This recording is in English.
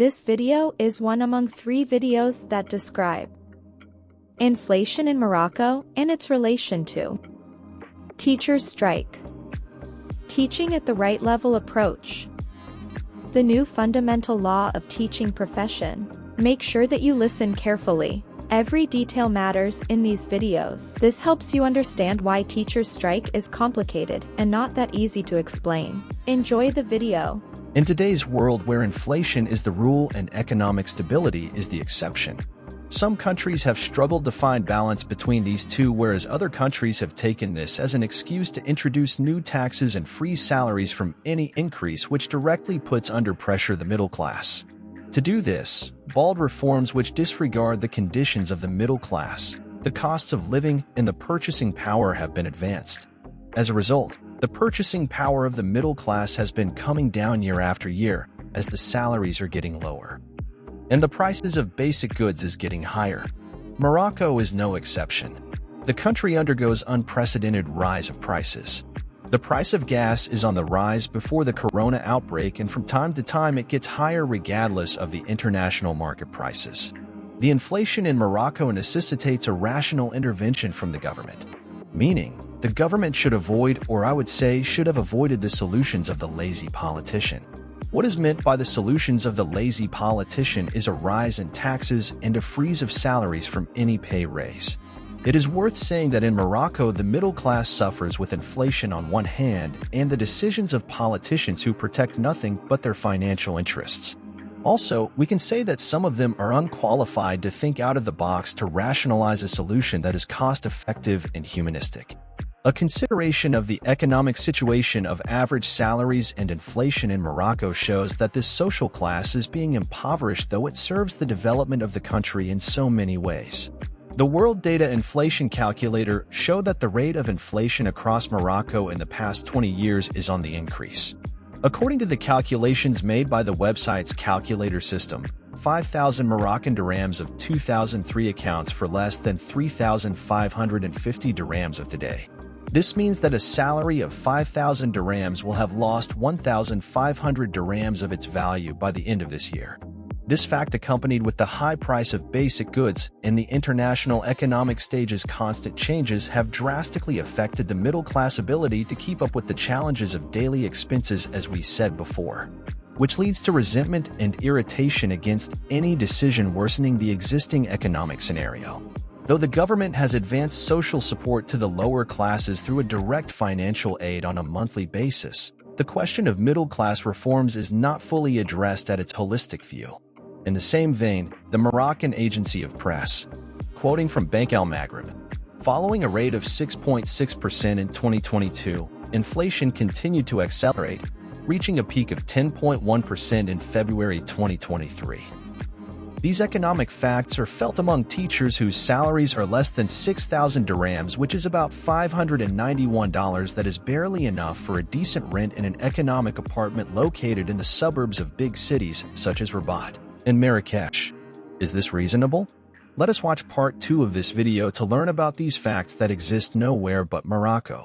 This video is one among 3 videos that describe inflation in Morocco and its relation to teachers' strike, teaching at the right level approach, the new fundamental law of teaching profession. Make sure that you listen carefully. Every detail matters in these videos. This helps you understand why teachers' strike is complicated and not that easy to explain. Enjoy the video. In today's world where inflation is the rule and economic stability is the exception, some countries have struggled to find balance between these two, whereas other countries have taken this as an excuse to introduce new taxes and freeze salaries from any increase, which directly puts under pressure the middle class. To do this, bold reforms which disregard the conditions of the middle class, the costs of living, and the purchasing power have been advanced. As a result, the purchasing power of the middle class has been coming down year after year as the salaries are getting lower, and the prices of basic goods is getting higher. Morocco is no exception. The country undergoes unprecedented rise of prices. The price of gas is on the rise before the corona outbreak, and from time to time it gets higher regardless of the international market prices. The inflation in Morocco necessitates a rational intervention from the government, meaning the government should avoid, or I would say should have avoided, the solutions of the lazy politician. What is meant by the solutions of the lazy politician is a rise in taxes and a freeze of salaries from any pay raise. It is worth saying that in Morocco the middle class suffers with inflation on one hand and the decisions of politicians who protect nothing but their financial interests. Also, we can say that some of them are unqualified to think out of the box to rationalize a solution that is cost-effective and humanistic. A consideration of the economic situation of average salaries and inflation in Morocco shows that this social class is being impoverished, though it serves the development of the country in so many ways. The World Data Inflation Calculator showed that the rate of inflation across Morocco in the past 20 years is on the increase. According to the calculations made by the website's calculator system, 5,000 Moroccan dirhams of 2003 accounts for less than 3,550 dirhams of today. This means that a salary of 5,000 dirhams will have lost 1,500 dirhams of its value by the end of this year. This fact, accompanied with the high price of basic goods and the international economic stage's constant changes, have drastically affected the middle class ability to keep up with the challenges of daily expenses, as we said before, which leads to resentment and irritation against any decision worsening the existing economic scenario. Though the government has advanced social support to the lower classes through a direct financial aid on a monthly basis, the question of middle-class reforms is not fully addressed at its holistic view. In the same vein, the Moroccan Agency of Press, quoting from Bank Al-Maghrib, following a rate of 6.6% in 2022, inflation continued to accelerate, reaching a peak of 10.1% in February 2023. These economic facts are felt among teachers whose salaries are less than 6,000 dirhams, which is about $591. That is barely enough for a decent rent in an economic apartment located in the suburbs of big cities such as Rabat and Marrakesh. Is this reasonable? Let us watch part 2 of this video to learn about these facts that exist nowhere but Morocco.